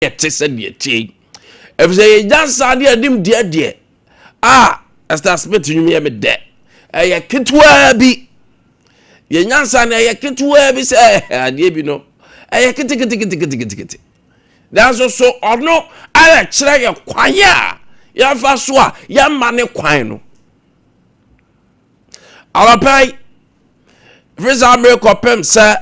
yet said ye tea. If they dance idea dim dear. Ah, as that spit you me dead. A kitwa be ye nyansan a kitwa be say, dear be no. A kitty. That's also or no, I try your choir. Ya faswa, ya mane kwano. Our pay. Friends are make up him, sir.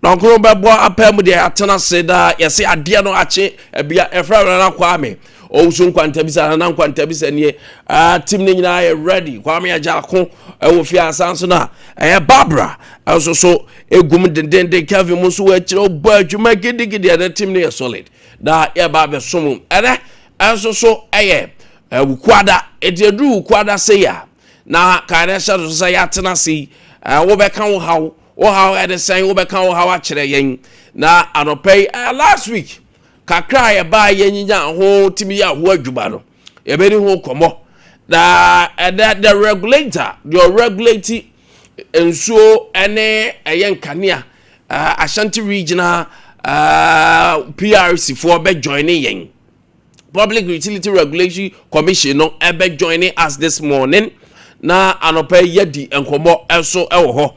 Don't go back apem with the atana said that you see a dear no ache, a beer a friend and Kwame. Oh, soon Nkwantabisa and Nkwantabisa and ye, Timning I ready. Kwame Ajako, I will fear Sansona, and Barbara. Also, so a woman then they carry Musu, but you make it dig the other Timney solid. That ya Barbara Sumum, and also so a quada, it do quada say ya. Now, can I say atana see, what back how. Oh, how at the same over count how actually na anopay last week. Kakra buy yen ho timia word jubano. A very whole como that the regulator, your regulating and so any a young cania Ashanti regional PRC for bed joining Public Utility Regulation Commission no ebe joining us this morning. Na anopay yedi and como also ho.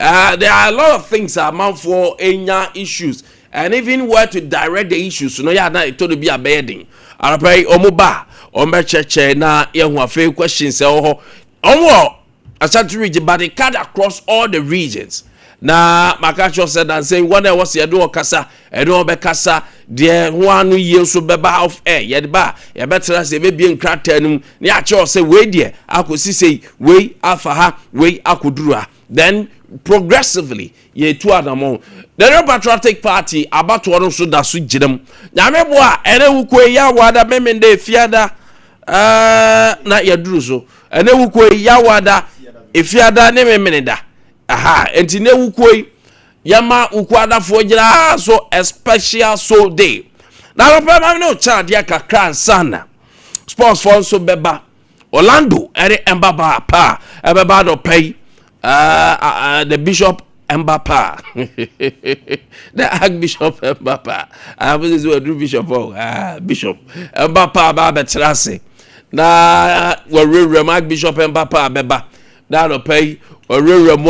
There are a lot of things amount for enya issues and even where to direct the issues. So no, yeah, na it to be a bedding. I pray omuba ombe cheche na yehu afi questions omo Ashanti region, but it cut across all the regions. Na Makacho said and saying when there was yedo kasa edo be kasa de one year so beba of air yedba ye better say be bien kratanum na acho say we de akosi say we afaha we akodurua then progressively ye two adamon the Patriotic Party about to also da so gidem nyame boa ene wukwe ya wada memende fiada na yaduru so ene wukwe ya wada efiada ne memeneda aha enti ne wukwe yama ukwada fojira so a special soul day na ropa no child ya kakra sana sports for so beba Orlando ere embaba pa ebeba do pay the Bishop Mbapa, the Archbishop Mbapa. I was going to do Bishop. Bishop Mbapa Baba Trase. Na we Archbishop Mbapa Beba. That'll pay or Orlando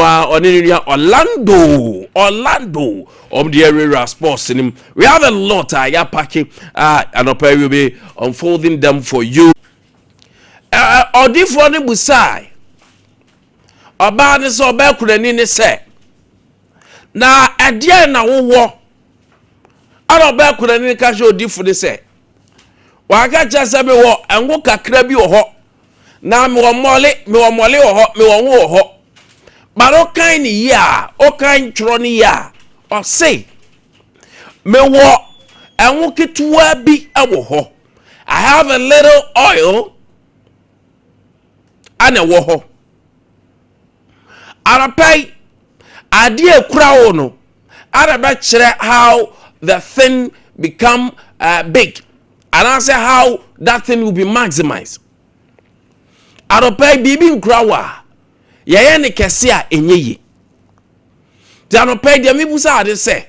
the area sports in him. We have a lot I packing and pay will be unfolding them for you. Or different busai. Obani so be kurani ne se na ade na wo ara be kurani ka je odifu ne se wa ga chase be wo enwo kakra bi wo ho na me wo mole wo ho me wo ho baro kan ni ya o kan tro ni ya o say me wo enwo ketuwa bi ewo ho I have a little oil and a wo ho Arapay idea crowd no Araba how the thing become big and I say how that thing will be maximized. Arapay bibi krawa ye ne kese a enye Arapay de mibusa ade say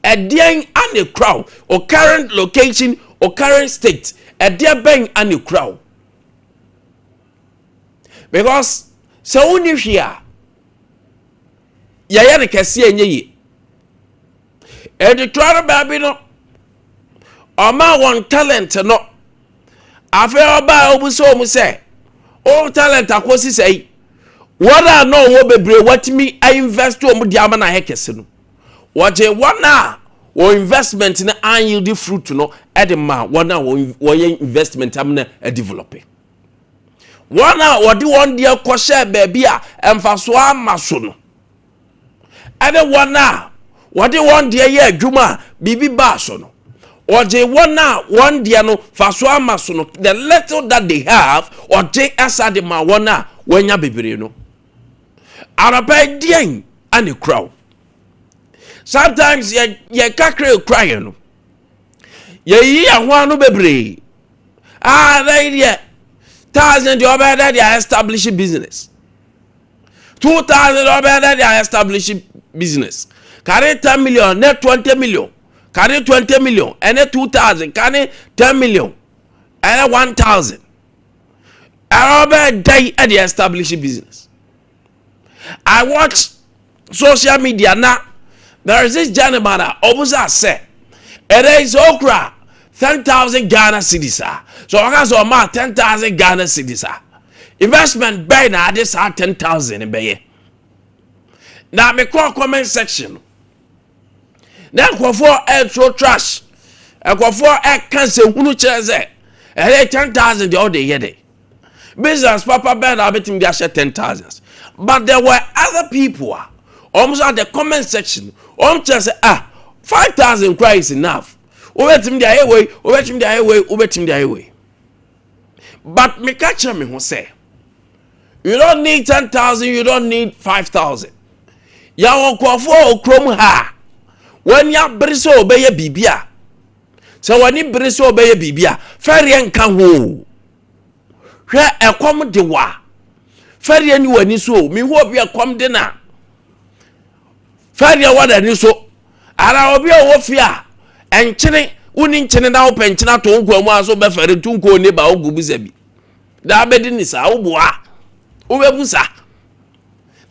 edian and a crowd or current location or current state edia ben and a crowd because so only here ya ne kese enye yi editorial baby no oma one talent no afi oba obuso mu say all talent akosi say what I know wo bebre what me I invest o mu dia ma na hekese no woje one wo investment na an yield fruit no edema one wo investment am na develop one what do one dia ko share baby a emfaso amaso no ade one what do one dia ye adwuma bibi ba so no oje one dia no faso amaso no the little that they have oje asade ma one wanya bebere no arapa dien and crowd sometimes ye kakre cry no ye yi ahwa no bebere they 1,000 the over that they establish business 2,000 over that they establish business carry 10 million net 20 million Can it 20 million? And 2,000? Can it 10 million? And 1,000? I day at the established business. I watch social media now. There is this gentleman that almost said, it is okra 10,000 Ghana cedis. So I got so much 10,000 Ghana cedis. Investment by now this are 10,000 in Bay. Now me call comment section. Now go for air throw trash. I go for air cancel who chairs there. And 10,000 the other day. Business Papa Ben I bet him they share 10,000. But there were other people almost at the comment section. Just say 5,000 cry is enough. Over him the highway, over him the highway, over him the highway. But me catch me who say you don't need 10,000, you don't need 5,000. Ya won kwafo okrom ha. When ya briso obeye bibia. So when you briso obeye bibia, fere nka ho. Hwe ekom de wa. Fere ni wani so, mi ho bi ekom de na. Fere wada ni so. Ara obi o fia. Enchene, uni nchene na wo penchena to nko mu aso be fere tunko ne ba ogu bizabi. Da be di ni sa wo boa.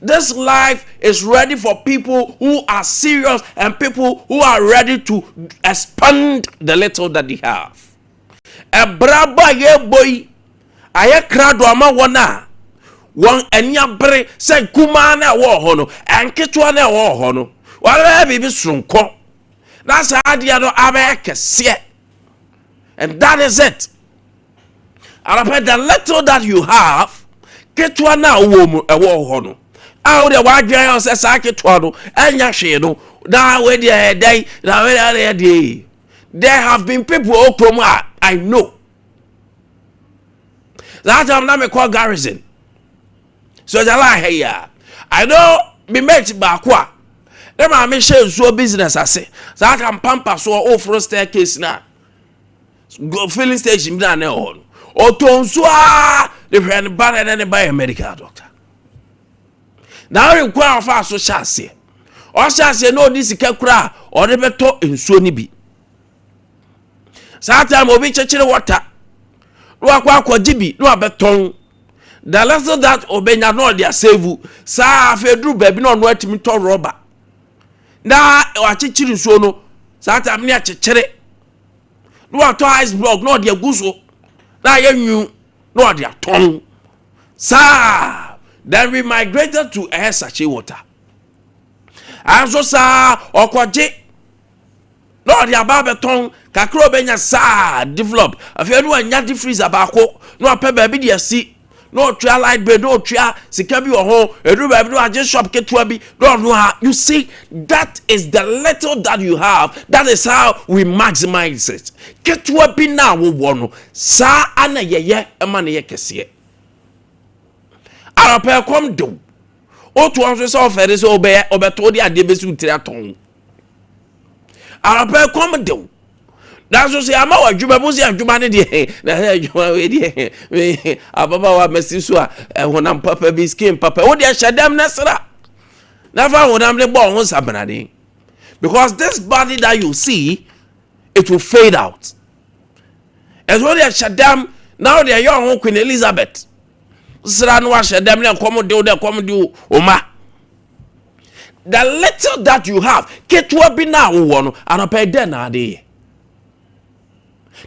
This life is ready for people who are serious and people who are ready to expand the little that they have. A braba ye boy, aye krado ama wana, wan enya bre se kumana wo hono, enketwa na wo hono. Wala bibi sunko. That's how they are abekese. And that is it. And the little that you have, ketwa na wo hono. How the white girl says I ketwa no enya hwe no. Now we dey day, now we dey. There have been people who I know. That time na me call garrison. So the lie here. I know me mate bakwa. Them a me share so business ase. So I can pamper so off staircase na. Go filling station na na on. O tonso a the friend bad and buy a medical doctor. Now you require for so chance. Or chance no this kekura or the beto nsuo ni bi. Sometimes obi chechire water. No akwa jibi no abeton. The lesson that obenya no dia save sa afedru baby no no atimi to rubber. Na wa chechire nsuo no sometimes ne achechire. No ato ice block no dia guso. Na yenyu no dia ton. Sa then we migrated to air sachet water. And so sa okwaje no dia babeton kakro benya sa develop afia no anya di freezer baako no apɛ baabi de asi no tria light bread no tria sika bi wo ho edu baabi no age shop ketua bi no ha. You see, that is the little that you have. That is how we maximize it. Ketua bi na wo no sa ana yeye ema ne ye kese arapɛ kom do o to anso so ofere so obeto de ade besu tiri aton arapɛ kom do. That's what say ama wa djuma bo say djuma ne de na djuma we de ababa wa mesiso a honam papa bi skin papa wo de hyadam na sra na fa honam de bo ho sabenade, because this body that you see, it will fade out. As well as hyadam now they are young Queen Elizabeth sra no wa hyadam ne kom de oma. The little that you have ketwa bi na wo no anopɛ de na ade.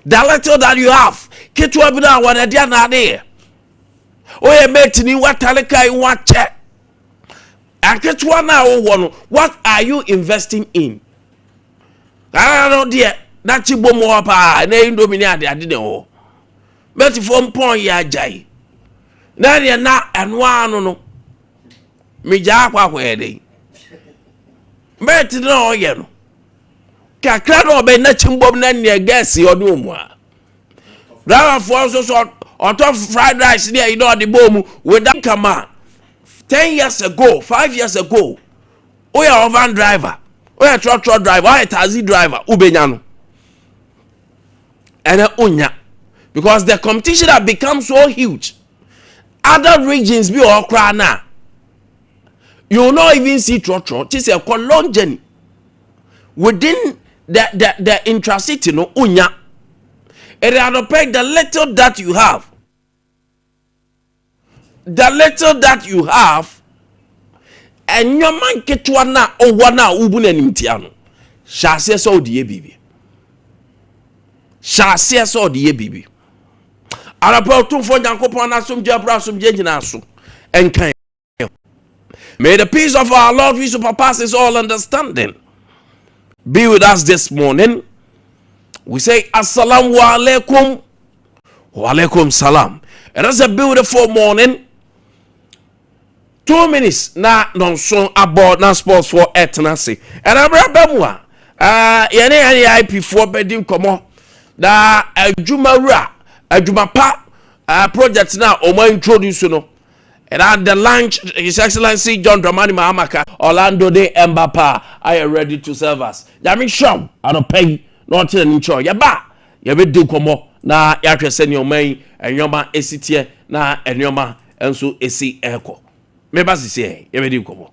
The little that you have, ketwa bi na wana dia na ade. Oye metini wataleka iwa che. Aketwa na wo no, what are you investing in? I don't know dear, na chibo mo pa na indomini ade de ho. Meti fo mpon ya jai. Na dia na enwa no. Mi ja akwa ede. Meti na oye no. Kakra no be na chimbom na ne gas yodo omu a. Driver for so on top fried rice there you know the boom with that come 10 years ago, 5 years ago. We are van driver. We are truck driver, we are taxi driver, ubenya no. And unya, because the competition has become so huge. Other regions be all cry now. You will not even see trot. It's a long journey. Within the intracity no unya. Eradopeg the little that you have. The little that you have, and your man get one na or one na ubun and imtiano. Shall say so, dear baby. Shall say so, dear baby. Arapel to for Yankopana some jabra some jejinasu and kind. May the peace of our Lord which surpasses all understanding be with us this morning. We say assalamu alaikum wa alaikum salam. It is a beautiful morning. 2 minutes na non-son aboard na sports for eternity. And I'm rabamwa. Yene IP4 bedim komo. Da Juma pa project now Oma introduce no. And at the launch, His Excellency John Dramani Mahamaka, Orlando de Mbapa, I am ready to serve us. Yami Shom, I don't pay, not in intro. Yaba, Yabe do komo, na Yatra send your may, and Yoma esitie, na and Yoma, and so esi echo. Maybe say, Yabe do komo.